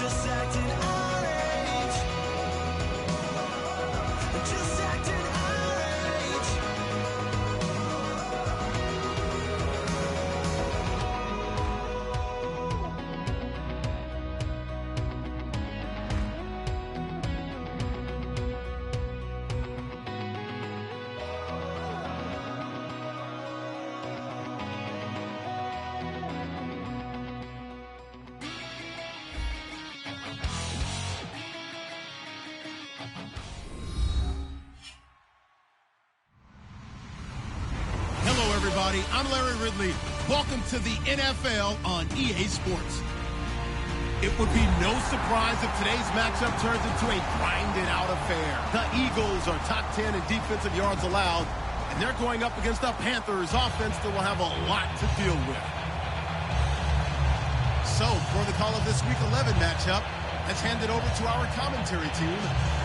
just acting our age. Just acting our age. I'm Larry Ridley. Welcome to the NFL on EA Sports. It would be no surprise if today's matchup turns into a grinded-out affair. The Eagles are top 10 in defensive yards allowed, and they're going up against the Panthers' offense that will have a lot to deal with. So, for the call of this Week 11 matchup, let's hand it over to our commentary team,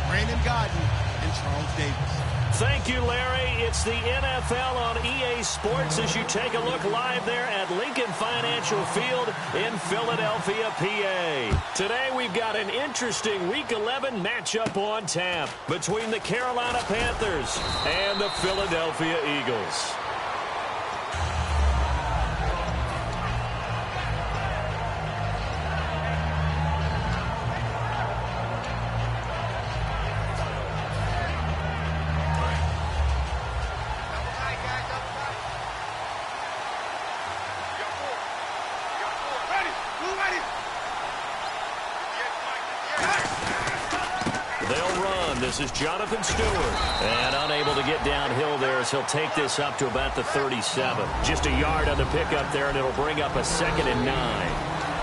Brandon Godden and Charles Davis. Thank you, Larry. It's the NFL on EA Sports as you take a look live there at Lincoln Financial Field in Philadelphia, PA. Today we've got an interesting Week 11 matchup on tap between the Carolina Panthers and the Philadelphia Eagles. This is Jonathan Stewart, and unable to get downhill there as he'll take this up to about the 37. Just a yard on the pickup there, and it'll bring up a 2nd and 9.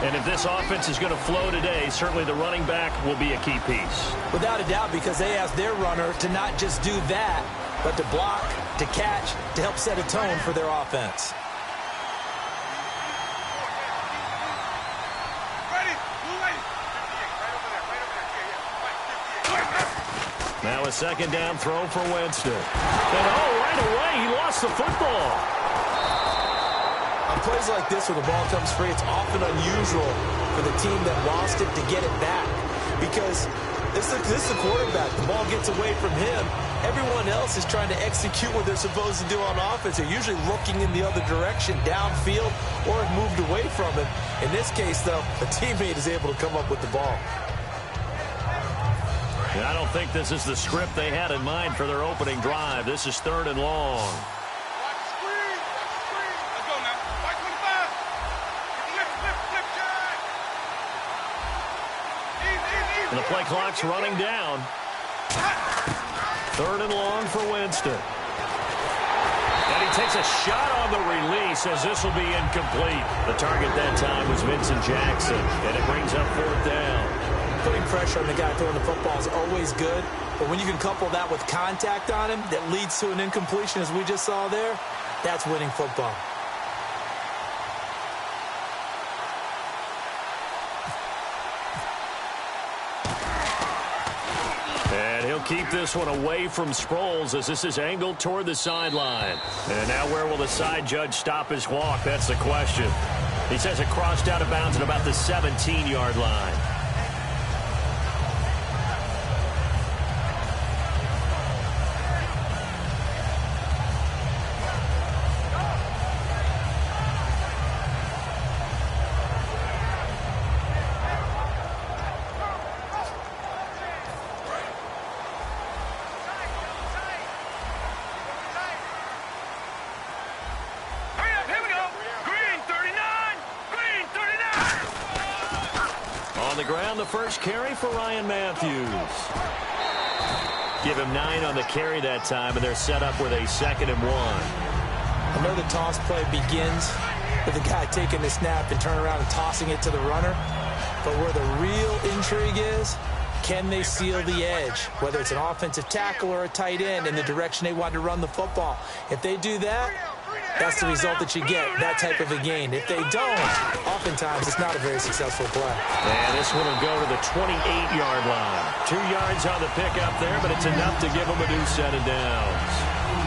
And if this offense is going to flow today, certainly the running back will be a key piece. Without a doubt, because they asked their runner to not just do that, but to block, to catch, to help set a tone for their offense. Now a 2nd down throw for Winston. And right away, he lost the football. On plays like this where the ball comes free, it's often unusual for the team that lost it to get it back. Because this is the quarterback. The ball gets away from him. Everyone else is trying to execute what they're supposed to do on offense. They're usually looking in the other direction, downfield, or have moved away from him. In this case, though, a teammate is able to come up with the ball. I don't think this is the script they had in mind for their opening drive. This is 3rd and long. And the play clock's running down. 3rd and long for Winston. And he takes a shot on the release as this will be incomplete. The target that time was Vincent Jackson, and it brings up 4th down. Putting pressure on the guy throwing the football is always good, but when you can couple that with contact on him that leads to an incompletion, as we just saw there, that's winning football. And he'll keep this one away from Sproles as this is angled toward the sideline. And now where will the side judge stop his walk? That's the question. He says it crossed out of bounds at about the 17-yard line. On the ground, the first carry for Ryan Matthews. Give him 9 on the carry that time, and they're set up with a 2nd and 1. I know the toss play begins with the guy taking the snap and turning around and tossing it to the runner. But where the real intrigue is, can they seal the edge? Whether it's an offensive tackle or a tight end in the direction they want to run the football. If they do that, that's the result that you get, that type of a gain. If they don't, oftentimes it's not a very successful play. And this one will go to the 28-yard line. 2 yards on the pickup there, but it's enough to give them a new set of downs.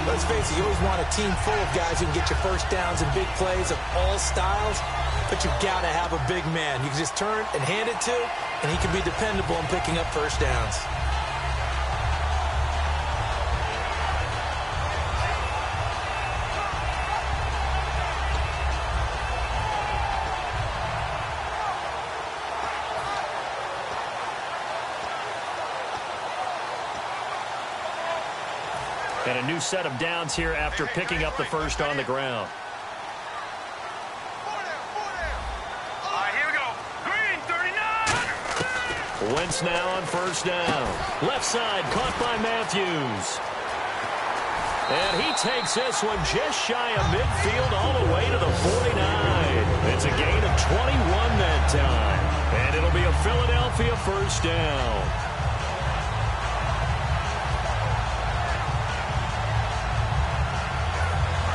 Let's face it, you always want a team full of guys who can get you first downs and big plays of all styles, but you've got to have a big man you can just turn and hand it to, and he can be dependable in picking up first downs. And a new set of downs here after picking up the first on the ground. All right, here we go. Green, 39. Wentz now on first down. Left side caught by Matthews. And he takes this one just shy of midfield all the way to the 49. It's a gain of 21 that time. And it'll be a Philadelphia first down.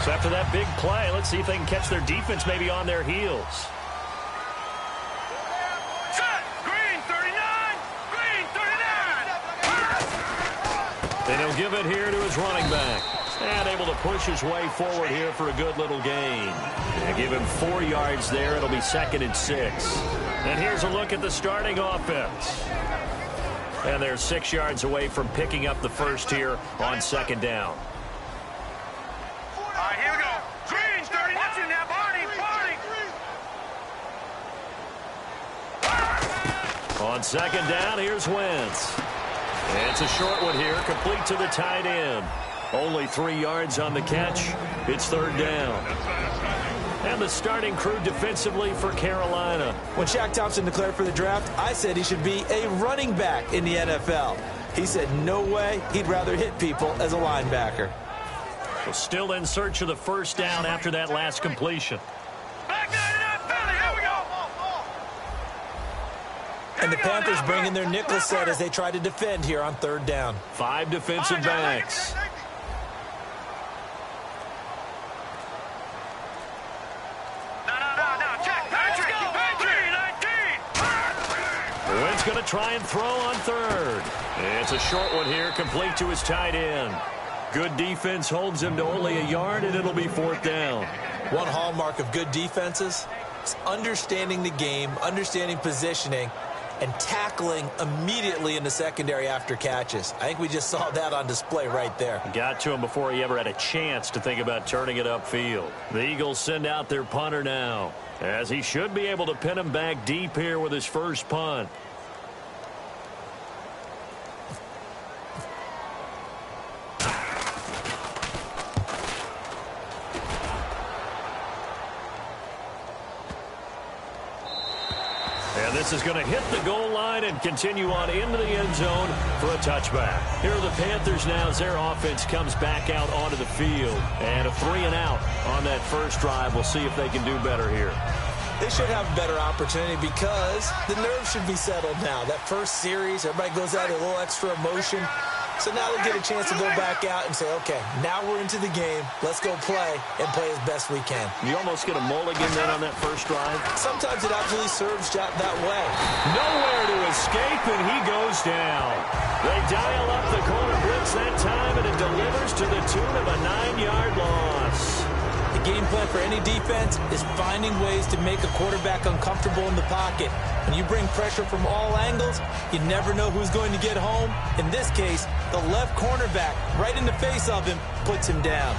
So after that big play, let's see if they can catch their defense maybe on their heels. Set. Green, 39. Green, 39. And he'll give it here to his running back. And able to push his way forward here for a good little gain. And give him 4 yards there. It'll be 2nd and 6. And here's a look at the starting offense. And they're 6 yards away from picking up the first here on 2nd down. All right, here we go. Green, 30. Watch it now, Barney. On 2nd down, here's Wentz. And it's a short one here, complete to the tight end. Only 3 yards on the catch. It's 3rd down. And the starting crew defensively for Carolina. When Shaq Thompson declared for the draft, I said he should be a running back in the NFL. He said no way, he'd rather hit people as a linebacker. Well, still in search of the first down after that last completion. Back 99, Philly. Here we go. And the Panthers bring in their nickel set as they try to defend here on 3rd down. 5 defensive backs. No. Check. Patrick. 19. Wentz going to try and throw on 3rd. It's a short one here, complete to his tight end. Good defense holds him to only a yard, and it'll be 4th down. One hallmark of good defenses is understanding the game, understanding positioning, and tackling immediately in the secondary after catches. I think we just saw that on display right there. Got to him before he ever had a chance to think about turning it upfield. The Eagles send out their punter now, as he should be able to pin him back deep here with his first punt. This is going to hit the goal line and continue on into the end zone for a touchback. Here are the Panthers now as their offense comes back out onto the field. And a 3-and-out on that first drive. We'll see if they can do better here. They should have a better opportunity because the nerves should be settled now. That first series, everybody goes out with a little extra emotion. So now they get a chance to go back out and say, okay, now we're into the game. Let's go play and play as best we can. You almost get a mulligan then on that first drive. Sometimes it absolutely serves that way. Nowhere to escape, and he goes down. They dial up the corner blitz that time, and it delivers to the tune of a 9-yard loss. The game plan for any defense is finding ways to make a quarterback uncomfortable in the pocket. When you bring pressure from all angles, you never know who's going to get home. In this case, the left cornerback, right in the face of him, puts him down.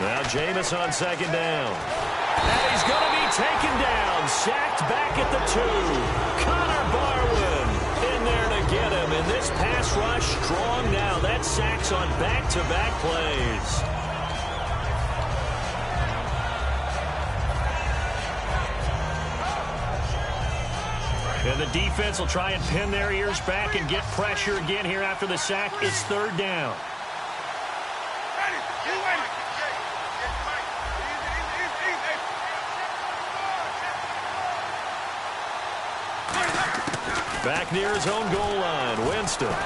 Now Jameis on 2nd down. And he's going to be taken down. Sacked back at the 2. Connor Barwin in there to get him. And this pass rush strong now. That sacks on back-to-back plays. And the defense will try and pin their ears back and get pressure again here after the sack. It's 3rd down. Back near his own goal line, Winston. And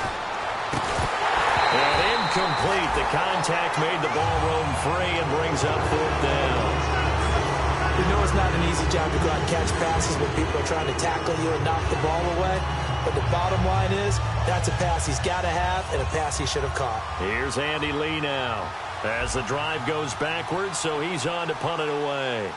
incomplete. The contact made the ball roam free and brings up 4th down. You know it's not an easy job to go out and catch passes when people are trying to tackle you and knock the ball away. But the bottom line is, that's a pass he's got to have and a pass he should have caught. Here's Andy Lee now as the drive goes backwards, so he's on to punt it away.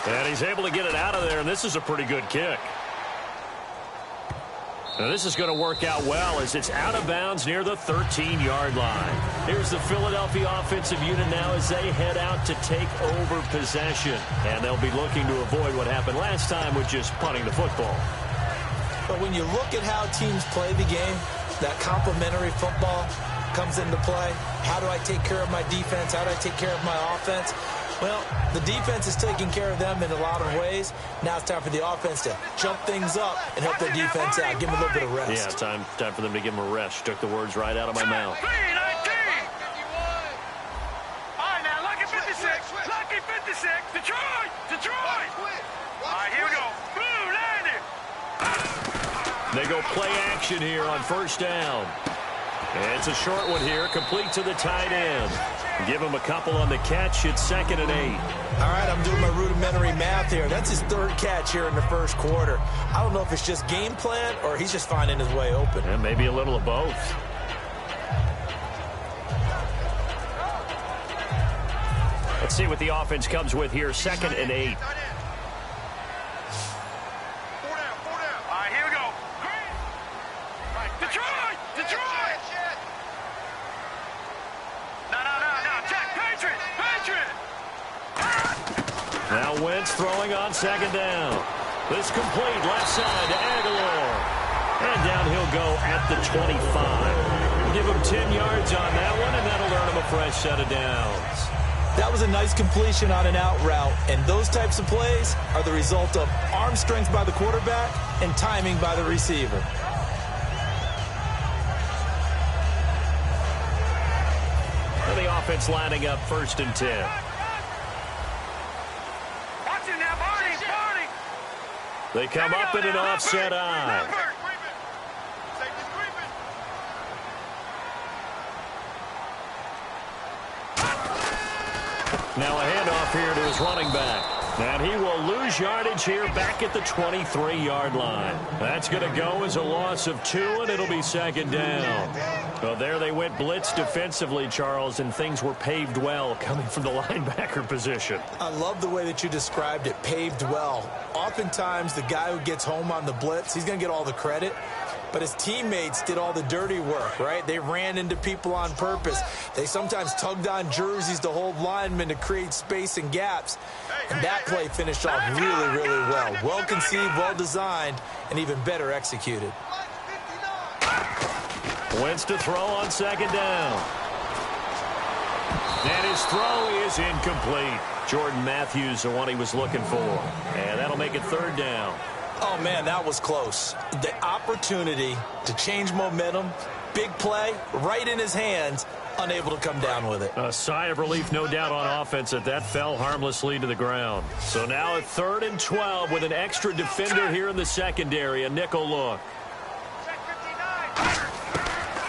And he's able to get it out of there, and this is a pretty good kick. Now this is going to work out well as it's out of bounds near the 13-yard line. Here's the Philadelphia offensive unit now as they head out to take over possession. And they'll be looking to avoid what happened last time with just punting the football. But when you look at how teams play the game, that complementary football comes into play. How do I take care of my defense? How do I take care of my offense? Well, the defense is taking care of them in a lot of ways. Now it's time for the offense to jump things up and help their defense out. Give them a little bit of rest. Yeah, time for them to give them a rest. Took the words right out of my mouth. All right, now, lucky 56. Lucky 56. Detroit. All right, here we go. Blue, landed. They go play action here on 1st down. And it's a short one here, complete to the tight end. Give him a couple on the catch. It's 2nd and 8. All right, I'm doing my rudimentary math here. That's his 3rd catch here in the 1st quarter. I don't know if it's just game plan or he's just finding his way open. And maybe a little of both. Let's see what the offense comes with here. 2nd and 8. 4 down. All right, here we go. Detroit. No. Jack, Patriot. Now Wentz throwing on 2nd down. This complete left side to Aguilar. And down he'll go at the 25. Give him 10 yards on that one, and that'll earn him a fresh set of downs. That was a nice completion on an out route, and those types of plays are the result of arm strength by the quarterback and timing by the receiver. And the offense lining up 1st and 10. Watch it now, Barney. They come up in an offset eye. Now a handoff here to his running back. And he will lose yardage here back at the 23-yard line. That's going to go as a loss of 2, and it'll be 2nd down. Well, there they went blitz defensively, Charles, and things were paved well coming from the linebacker position. I love the way that you described it, paved well. Oftentimes, the guy who gets home on the blitz, he's going to get all the credit. But his teammates did all the dirty work, right? They ran into people on purpose. They sometimes tugged on jerseys to hold linemen to create space and gaps. And that play finished off really, really well. Well conceived, well designed, and even better executed. Wentz to throw on 2nd down. And his throw is incomplete. Jordan Matthews, the one he was looking for. And that'll make it 3rd down. Oh, man, that was close. The opportunity to change momentum, big play, right in his hands, unable to come down with it. A sigh of relief, no doubt, on offense that fell harmlessly to the ground. So now a 3rd and 12 with an extra defender here in the secondary, a nickel look.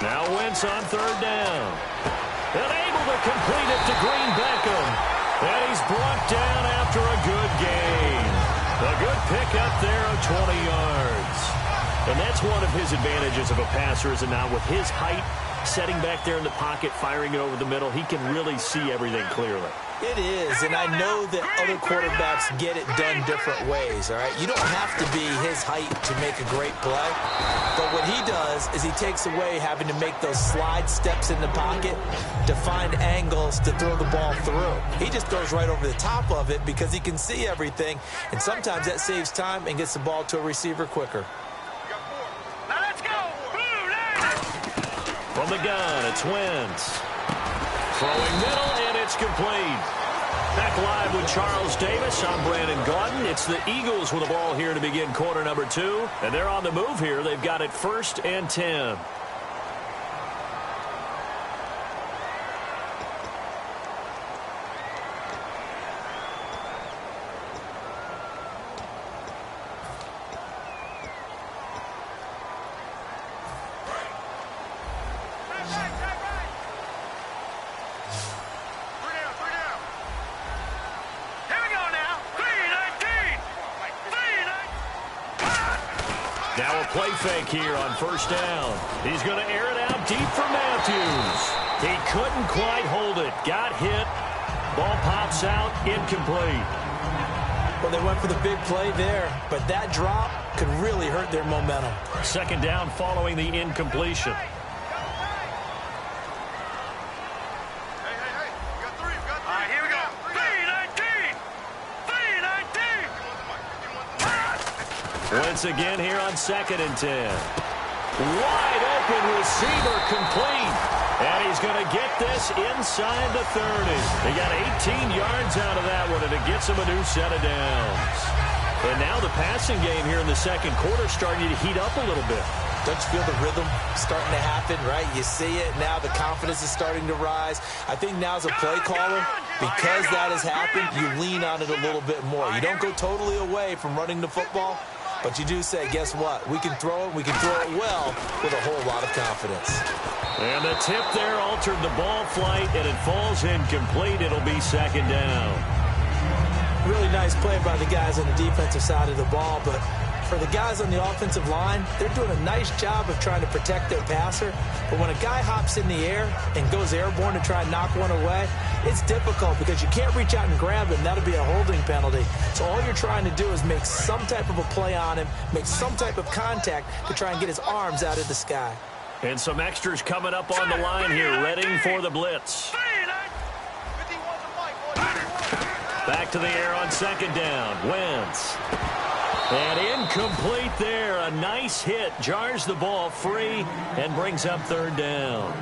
Now Wentz on 3rd down. And able to complete it to Green Beckham. And he's brought down after a good gain. A good pick up there of 20 yards. And that's one of his advantages of a passer, is it not? With his height, setting back there in the pocket, firing it over the middle, he can really see everything clearly. It is, and I know that other quarterbacks get it done different ways, all right? You don't have to be his height to make a great play. But what he does is he takes away having to make those slide steps in the pocket to find angles to throw the ball through. He just throws right over the top of it because he can see everything, and sometimes that saves time and gets the ball to a receiver quicker. Now let's go. From the gun, it's Wentz. Throwing middle, and it's complete. Back live with Charles Davis. I'm Brandon Gaudin. It's the Eagles with the ball here to begin quarter number 2. And they're on the move here. They've got it 1st and 10. Now a play fake here on first down. He's going to air it out deep for Matthews. He couldn't quite hold it. Got hit. Ball pops out, incomplete. Well, they went for the big play there, but that drop could really hurt their momentum. Second down following the incompletion. Once again here on 2nd and 10. Wide open receiver complete. And he's going to get this inside the 30. He got 18 yards out of that one, and it gets him a new set of downs. And now the passing game here in the second quarter starting to heat up a little bit. Don't you feel the rhythm starting to happen, right? You see it. Now the confidence is starting to rise. I think now as a play caller, because that has happened, you lean on it a little bit more. You don't go totally away from running the football, but you do say, guess what? We can throw it. We can throw it well with a whole lot of confidence. And the tip there altered the ball flight, and it falls incomplete. It'll be second down. Really nice play by the guys on the defensive side of the ball, but for the guys on the offensive line, they're doing a nice job of trying to protect their passer. But when a guy hops in the air and goes airborne to try and knock one away, it's difficult because you can't reach out and grab him. That'll be a holding penalty. So all you're trying to do is make some type of a play on him, make some type of contact to try and get his arms out of the sky. And some extras coming up on the line here, ready for the blitz. Back to the air on second down. Wentz. And incomplete there. A nice hit. Jars the ball free and brings up third down.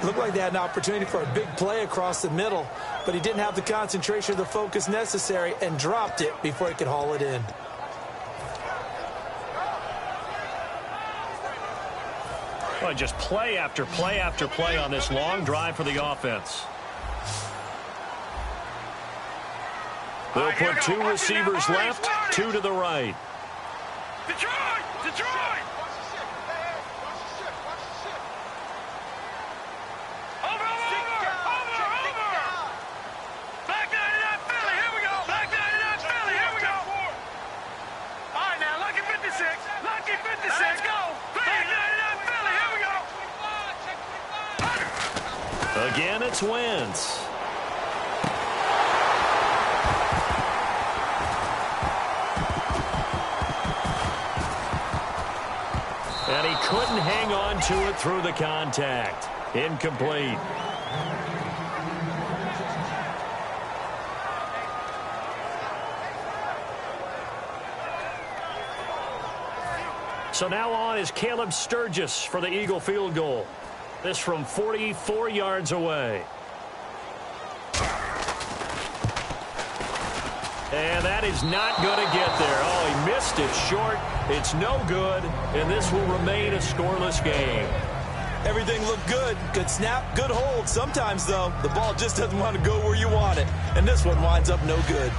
Looked like they had an opportunity for a big play across the middle, but he didn't have the concentration or the focus necessary and dropped it before he could haul it in. Well, just play after play after play on this long drive for the offense. They'll put two receivers left, two to the right. Detroit! Detroit! Over! Black 99 Philly, here we go! Black 99 Philly, here we go! All right, now, Lucky 56. Lucky 56. Let's go! Black 99 Philly, here we go! Again, it's Wentz. And he couldn't hang on to it through the contact. Incomplete. So now on is Caleb Sturgis for the Eagle field goal. This from 44 yards away. And that is not going to get there. Oh, he missed it short. It's no good, and this will remain a scoreless game. Everything looked good. Good snap, good hold. Sometimes, though, the ball just doesn't want to go where you want it, and this one winds up no good.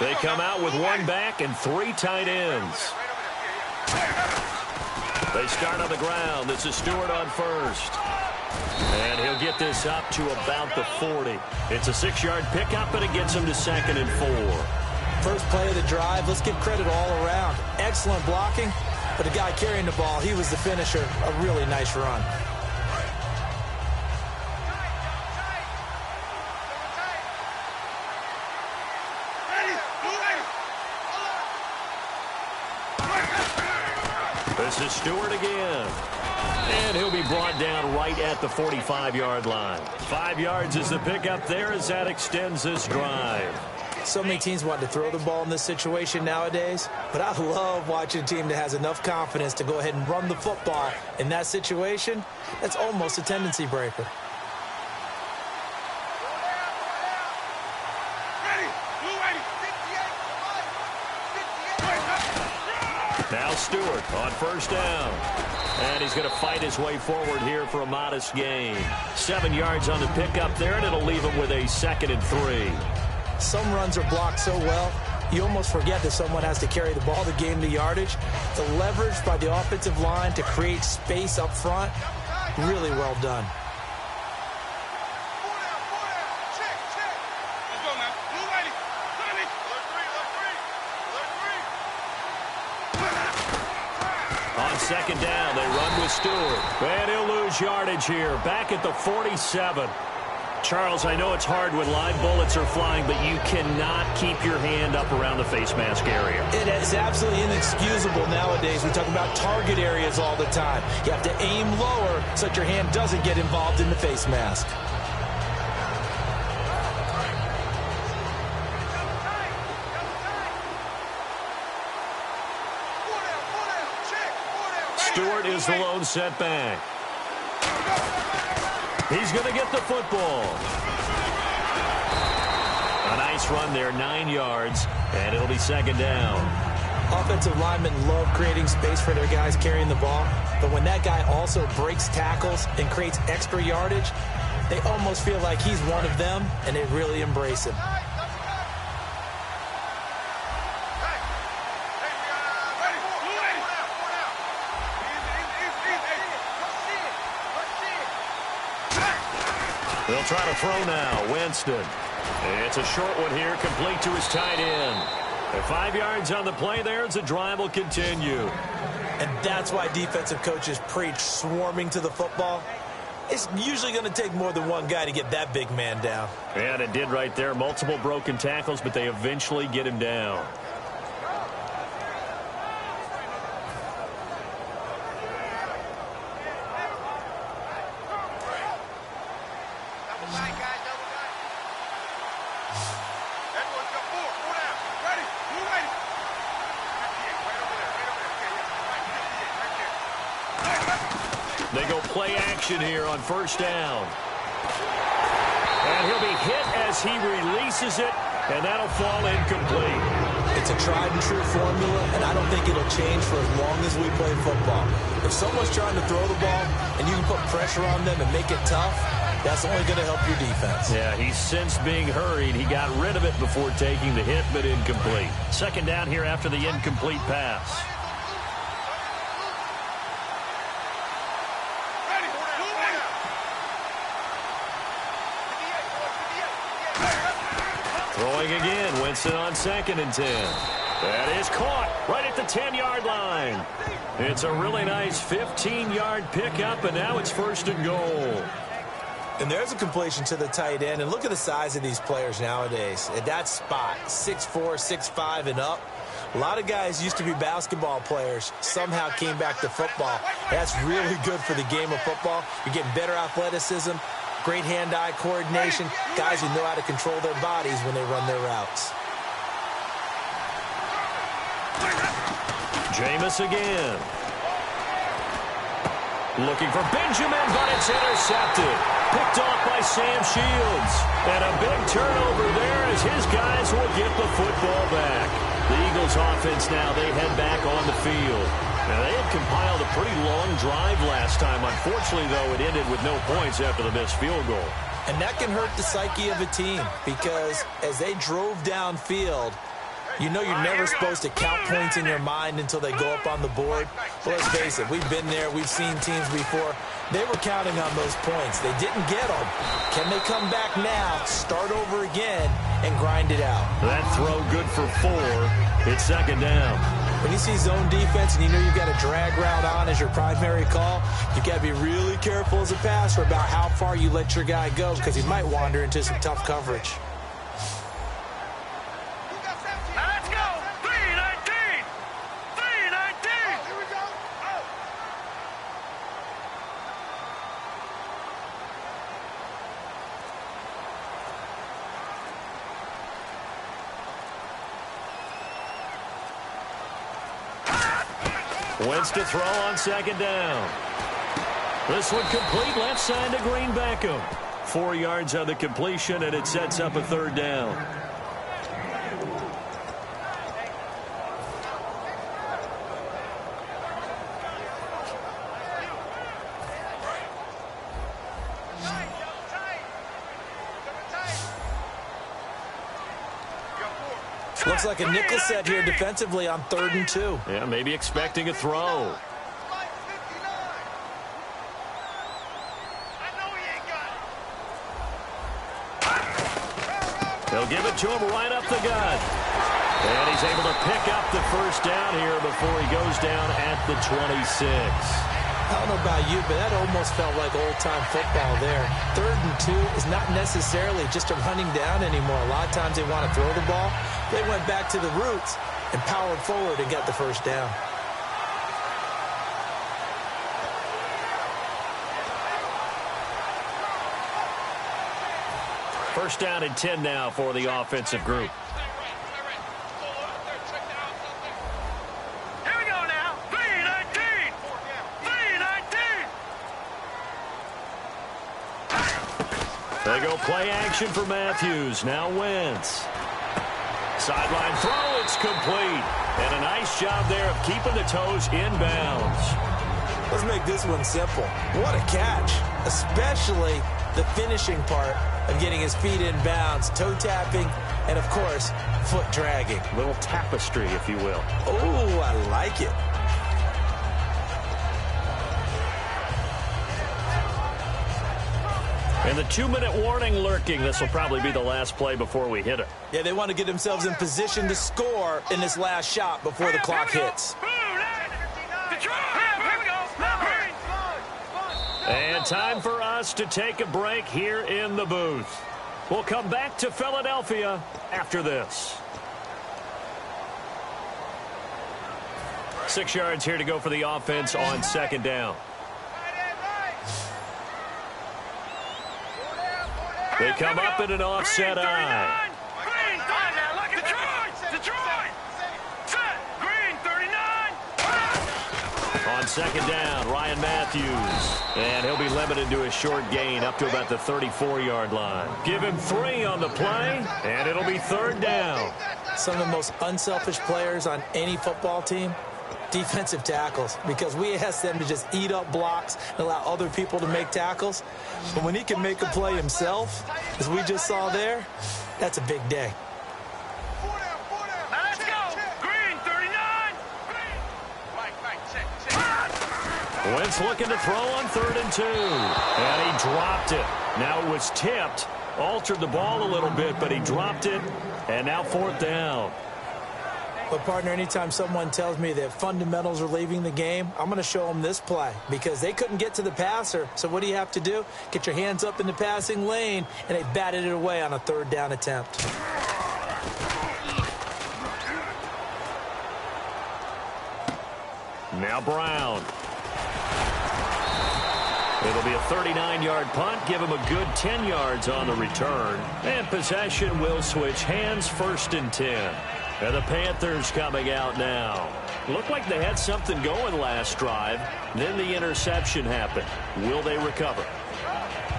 They come out with one back and three tight ends. They start on the ground. This is Stewart on first. And he'll get this up to about the 40. It's a 6-yard pickup, and it gets him to 2nd and 4. First play of the drive, let's give credit all around. Excellent blocking, but the guy carrying the ball, he was the finisher. A really nice run. This is Stewart again. And he'll be brought down right at the 45-yard line. 5 yards is the pickup there as that extends this drive. So many teams want to throw the ball in this situation nowadays, but I love watching a team that has enough confidence to go ahead and run the football. In that situation, that's almost a tendency breaker. Now Stewart on first down. And he's going to fight his way forward here for a modest gain. 7 yards on the pickup there, and it'll leave him with a 2nd and 3. Some runs are blocked so well, you almost forget that someone has to carry the ball to gain the yardage. The leverage by the offensive line to create space up front, really well done. second down. They run with Stewart. And he'll lose yardage here. Back at the 47. Charles, I know it's hard when live bullets are flying, but you cannot keep your hand up around the face mask area. It is absolutely inexcusable nowadays. We talk about target areas all the time. You have to aim lower so that your hand doesn't get involved in the face mask. Stewart is the lone setback. He's going to get the football. A nice run there, 9 yards, and it'll be second down. Offensive linemen love creating space for their guys carrying the ball, but when that guy also breaks tackles and creates extra yardage, they almost feel like he's one of them, and they really embrace him. They'll try to throw now. Winston. It's a short one here, complete to his tight end. And 5 yards on the play there as the drive will continue. And that's why defensive coaches preach swarming to the football. It's usually going to take more than one guy to get that big man down. And it did right there. Multiple broken tackles, but they eventually get him down. They go play action here on first down. And he'll be hit as he releases it, and that'll fall incomplete. It's a tried and true formula, and I don't think it'll change for as long as we play football. If someone's trying to throw the ball and you can put pressure on them and make it tough, that's only going to help your defense. Yeah, he's since being hurried. He got rid of it before taking the hit, but incomplete. Second down here after the incomplete pass. Throwing again, Winston on 2nd and 10. That is caught right at the 10-yard line. It's a really nice 15-yard pickup, and now it's 1st and goal. And there's a completion to the tight end. And look at the size of these players nowadays. At that spot, 6'4", 6'5", and up. A lot of guys used to be basketball players, somehow came back to football. That's really good for the game of football. You're getting better athleticism, great hand-eye coordination, guys who know how to control their bodies when they run their routes. Jameis again. Looking for Benjamin, but it's intercepted. Picked off by Sam Shields. And a big turnover there as his guys will get the football back. The Eagles offense now, they head back on the field. Now, they had compiled a pretty long drive last time. Unfortunately, though, it ended with no points after the missed field goal. And that can hurt the psyche of a team because as they drove downfield, you know you're never supposed to count points in your mind until they go up on the board. But let's face it, we've been there. We've seen teams before. They were counting on those points. They didn't get them. Can they come back now, start over again, and grind it out? That throw good for 4. It's second down. When you see zone defense and you know you've got a drag route on as your primary call, you've got to be really careful as a passer about how far you let your guy go because he might wander into some tough coverage. Let's go! 319! 319! Here we go! Wentz to throw on second down. This one complete, left side to Greenbackham. 4 yards on the completion, and it sets up a third down. Looks like a nickel set here defensively on 3rd and 2. Yeah, maybe expecting a throw. They'll give it to him right up the gut. And he's able to pick up the first down here before he goes down at the 26. I don't know about you, but that almost felt like old-time football there. 3rd and 2 is not necessarily just a running down anymore. A lot of times they want to throw the ball. They went back to the roots and powered forward and got the first down. First down and 10 now for the offensive group. Here we go now. 3-19. 3-19. They go play action for Matthews. Now Wentz. Sideline throw, it's complete. And a nice job there of keeping the toes inbounds. Let's make this one simple. What a catch, especially the finishing part of getting his feet in bounds, toe tapping, and of course, foot dragging. Little tapestry, if you will. Oh, I like it. And the 2-minute warning lurking. This will probably be the last play before we hit it. Yeah, they want to get themselves in position to score in this last shot before the clock hits. And time for us to take a break here in the booth. We'll come back to Philadelphia after this. 6 yards here to go for the offense on 2nd down. They come up in an offset eye. On 2nd down, Ryan Matthews. And he'll be limited to a short gain up to about the 34-yard line. Give him 3 on the play, and it'll be 3rd down. Some of the most unselfish players on any football team, defensive tackles, because we ask them to just eat up blocks and allow other people to make tackles. But when he can make a play himself, as we just saw there, that's a big day. Now let's go. Green, 39. Wentz looking to throw on 3rd and 2. And he dropped it. Now it was tipped. Altered the ball a little bit, but he dropped it. And now 4th down. But, partner, anytime someone tells me that fundamentals are leaving the game, I'm going to show them this play because they couldn't get to the passer. So what do you have to do? Get your hands up in the passing lane, and they batted it away on a 3rd down attempt. Now Brown. It'll be a 39-yard punt. Give him a good 10 yards on the return. And possession will switch hands, 1st and 10. And the Panthers coming out now. Looked like they had something going last drive. Then the interception happened. Will they recover?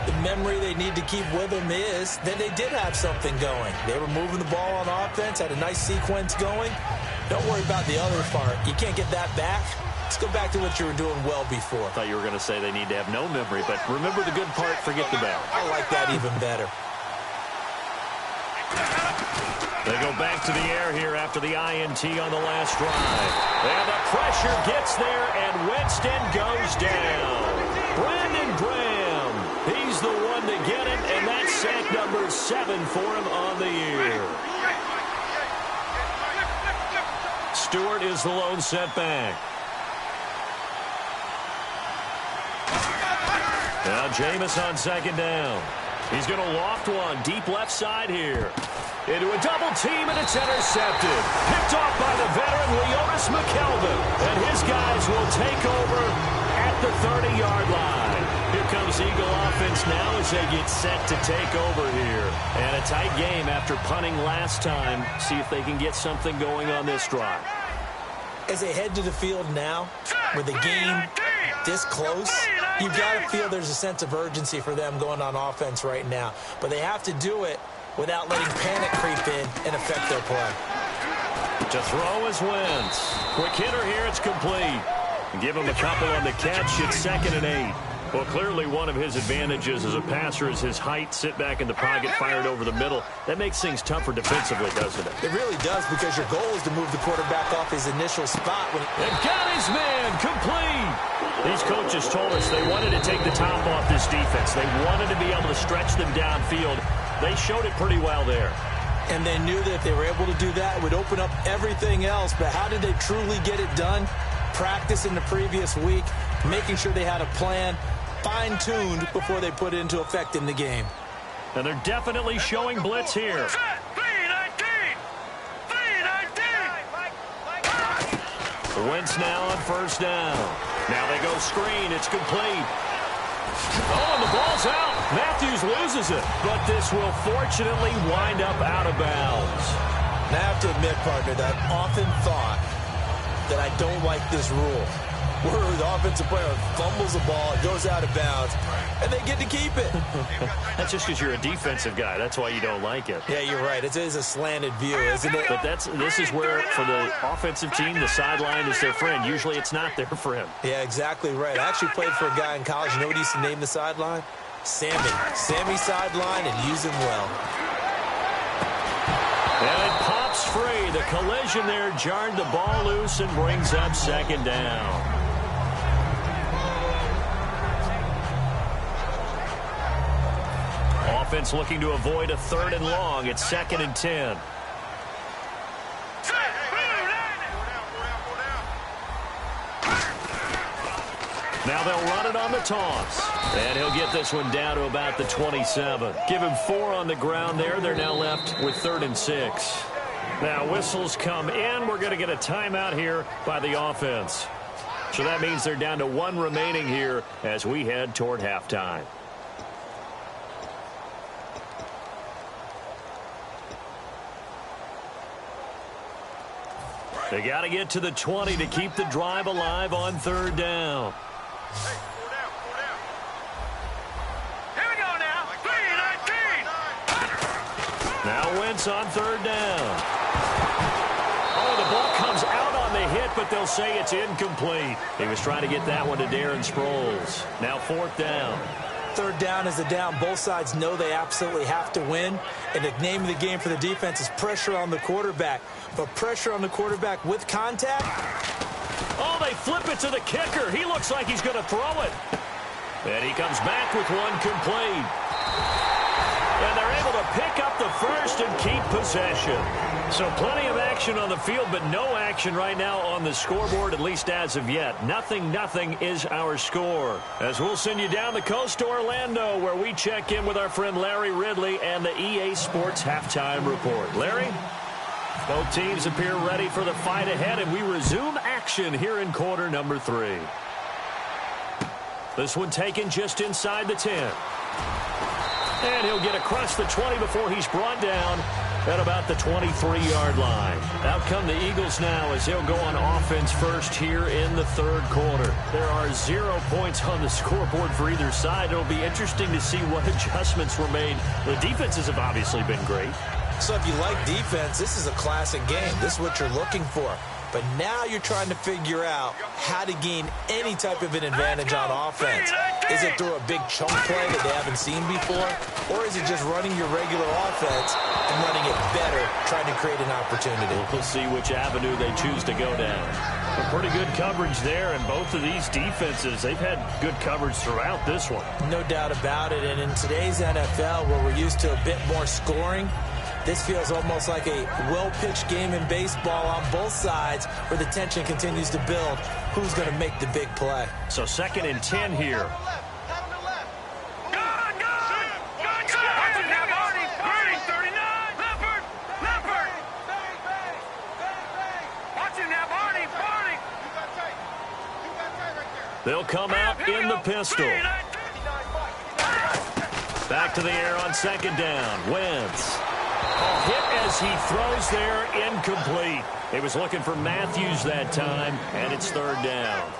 The memory they need to keep with them is that they did have something going. They were moving the ball on offense, had a nice sequence going. Don't worry about the other part. You can't get that back. Let's go back to what you were doing well before. I thought you were going to say they need to have no memory, but remember the good part, forget the bad. I like that even better. They go back to the air here after the INT on the last drive. And the pressure gets there, and Winston goes down. Brandon Graham, he's the one to get it, and that's sack number 7 for him on the year. Stewart is the lone setback. Now Jameis on 2nd down. He's going to loft one deep left side here. Into a double team, and it's intercepted. Picked off by the veteran Leonis McKelvin. And his guys will take over at the 30-yard line. Here comes Eagle offense now as they get set to take over here. And a tight game after punting last time. See if they can get something going on this drive. As they head to the field now, with the game this close, you've got to feel there's a sense of urgency for them going on offense right now. But they have to do it without letting panic creep in and affect their play. To throw is Wentz. Quick hitter here, it's complete. Give him a couple on the catch. It's 2nd and 8. Well, clearly one of his advantages as a passer is his height. Sit back in the pocket, fired over the middle. That makes things tougher defensively, doesn't it? It really does, because your goal is to move the quarterback off his initial spot. They've got his man complete. These coaches told us they wanted to take the top off this defense. They wanted to be able to stretch them downfield. They showed it pretty well there. And they knew that if they were able to do that, it would open up everything else. But how did they truly get it done? Practice in the previous week, making sure they had a plan, fine-tuned before they put it into effect in the game. And they're definitely showing blitz here. Wentz now on first down. Now they go screen. It's complete. Oh, and the ball's out. Matthews loses it. But this will fortunately wind up out of bounds. And I have to admit, partner, that I've often thought that I don't like this rule, where the offensive player fumbles the ball, it goes out of bounds, and they get to keep it. That's just because you're a defensive guy. That's why you don't like it. Yeah, you're right. It is a slanted view, isn't it? But this is where, for the offensive team, the sideline is their friend. Usually it's not their friend. Yeah, exactly right. I actually played for a guy in college. You know what he used to name the sideline? Sammy. Sammy sideline, and use him well. And it pops free. The collision there jarred the ball loose and brings up second down. Offense looking to avoid a 3rd and long. It's 2nd and 10. Now they'll run it on the toss. And he'll get this one down to about the 27. Give him 4 on the ground there. They're now left with 3rd and 6. Now whistles come in. We're going to get a timeout here by the offense. So that means they're down to 1 remaining here as we head toward halftime. They got to get to the 20 to keep the drive alive on 3rd down. Hey, 4 down, 4 down. Here we go now. 3-19. Now Wentz on 3rd down. Oh, the ball comes out on the hit, but they'll say it's incomplete. He was trying to get that one to Darren Sproles. Now 4th down. 3rd down is a down. Both sides know they absolutely have to win. And the name of the game for the defense is pressure on the quarterback. But pressure on the quarterback with contact. Oh, they flip it to the kicker. He looks like he's going to throw it. And he comes back with one complete. And they're able to pick up the first and keep possession. So plenty of action on the field, but no action right now on the scoreboard, at least as of yet. 0-0 is our score. As we'll send you down the coast to Orlando, where we check in with our friend Larry Ridley and the EA Sports Halftime Report. Larry? Both teams appear ready for the fight ahead, and we resume action here in quarter number 3. This one taken just inside the 10. And he'll get across the 20 before he's brought down at about the 23-yard line. Out come the Eagles now as they'll go on offense first here in the 3rd quarter. There are 0 points on the scoreboard for either side. It'll be interesting to see what adjustments were made. The defenses have obviously been great. So if you like defense, this is a classic game. This is what you're looking for. But now you're trying to figure out how to gain any type of an advantage on offense. Is it through a big chunk play that they haven't seen before? Or is it just running your regular offense and running it better, trying to create an opportunity? We'll see which avenue they choose to go down. A pretty good coverage there, and both of these defenses, they've had good coverage throughout this one. No doubt about it. And in today's NFL, where we're used to a bit more scoring, this feels almost like a well-pitched game in baseball on both sides where the tension continues to build. Who's going to make the big play? So 2nd and 10 here. They'll come out in the pistol. Back to the air on 2nd down. Wentz. A hit as he throws there, incomplete. He was looking for Matthews that time, and it's 3rd down.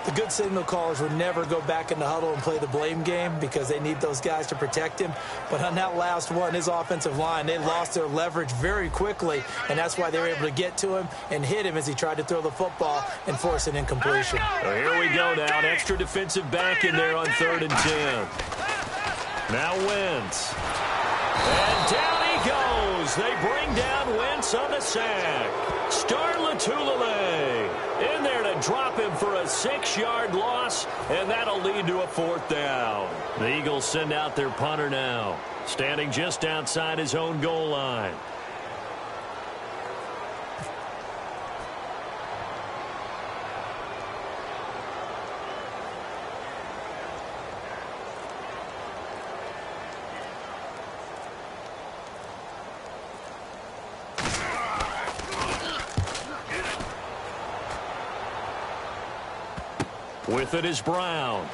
The good signal callers would never go back in the huddle and play the blame game because they need those guys to protect him. But on that last one, his offensive line, they lost their leverage very quickly, and that's why they were able to get to him and hit him as he tried to throw the football and force an incompletion. So here we go now. An extra defensive back in there on 3rd and 10. Now Wentz. And down he goes. They bring down Wentz on the sack. Star Latulele in there to drop him for a 6-yard loss, and that'll lead to a 4th down. The Eagles send out their punter now, standing just outside his own goal line. With it is Brown.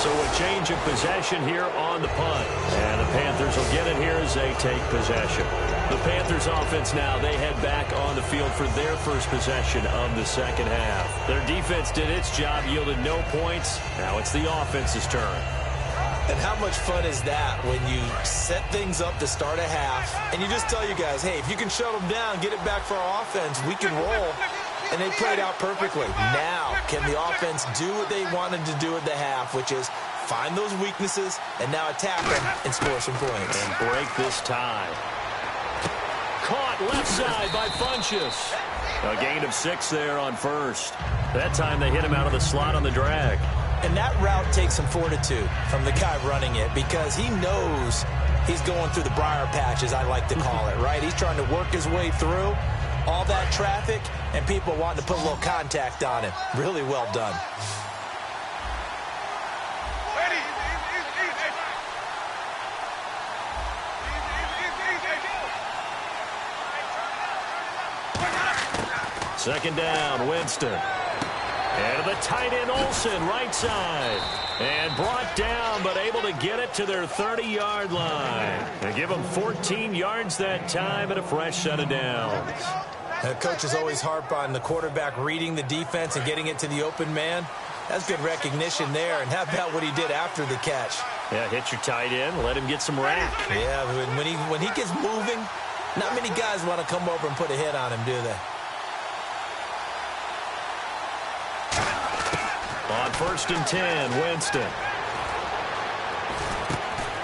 So a change of possession here on the punt. And the Panthers will get it here as they take possession. The Panthers offense now, they head back on the field for their first possession of the second half. Their defense did its job, yielded no points. Now it's the offense's turn. And how much fun is that when you set things up to start a half and you just tell you guys, hey, if you can shut them down, get it back for our offense, we can roll. And they played out perfectly. Now, can the offense do what they wanted to do at the half, which is find those weaknesses and now attack them and score some points. And break this tie. Caught left side by Funchess. A gain of 6 there on first. That time they hit him out of the slot on the drag. And that route takes some fortitude from the guy running it because he knows he's going through the briar patch, as I like to call it, right? He's trying to work his way through all that traffic and people wanting to put a little contact on him. Really well done. Second down, Winston. And the tight end, Olsen, right side. And brought down, but able to get it to their 30-yard line. And give them 14 yards that time and a fresh set of downs. The coaches always harp on the quarterback reading the defense and getting it to the open man. That's good recognition there. And how about what he did after the catch? Yeah, hit your tight end, let him get some rap. Yeah, when he gets moving, not many guys want to come over and put a hit on him, do they? On 1st and 10, Winston.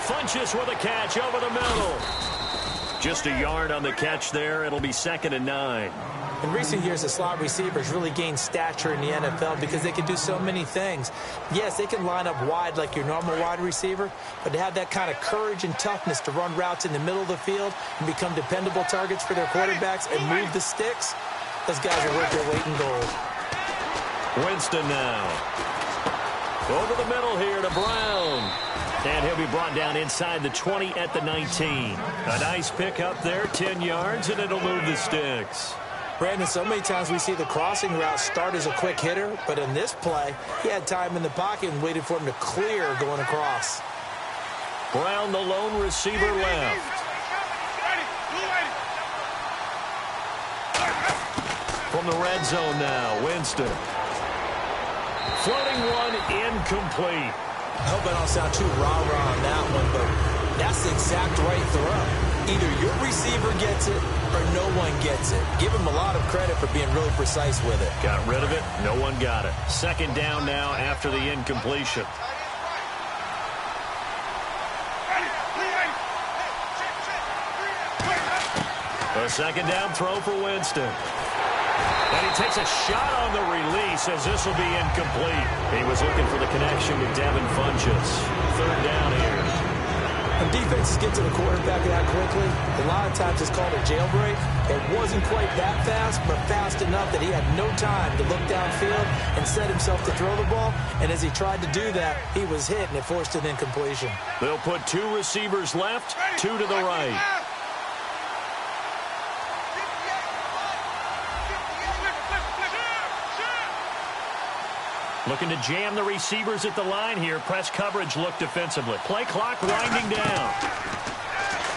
Funchess with a catch over the middle. Just a yard on the catch there. It'll be 2nd and 9. In recent years, the slot receivers really gained stature in the NFL because they can do so many things. Yes, they can line up wide like your normal wide receiver, but to have that kind of courage and toughness to run routes in the middle of the field and become dependable targets for their quarterbacks and move the sticks, those guys are worth their weight in gold. Winston now. Over the middle here to Brown. And he'll be brought down inside the 20 at the 19. A nice pick up there, 10 yards, and it'll move the sticks. Brandon, so many times we see the crossing route start as a quick hitter, but in this play, he had time in the pocket and waited for him to clear going across. Brown, the lone receiver left. From the red zone now, Winston. Floating one, incomplete. I hope I don't sound too rah-rah on that one, but that's the exact right throw. Either your receiver gets it or no one gets it. Give him a lot of credit for being really precise with it. Got rid of it. No one got it. 2nd down now after the incompletion. A 2nd down throw for Winston. And he takes a shot on the release as this will be incomplete. He was looking for the connection with Devin Funchess. 3rd down here. When defenses get to the quarterback that quickly, a lot of times it's called a jailbreak. It wasn't quite that fast, but fast enough that he had no time to look downfield and set himself to throw the ball. And as he tried to do that, he was hit, and it forced an incompletion. They'll put 2 receivers left, 2 to the right. Looking to jam the receivers at the line here. Press coverage look defensively. Play clock winding down.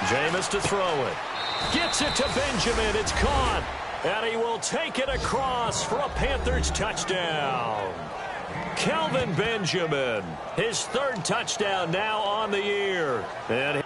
Jameis to throw it. Gets it to Benjamin. It's caught. And he will take it across for a Panthers touchdown. Kelvin Benjamin. His 3rd touchdown now on the year. And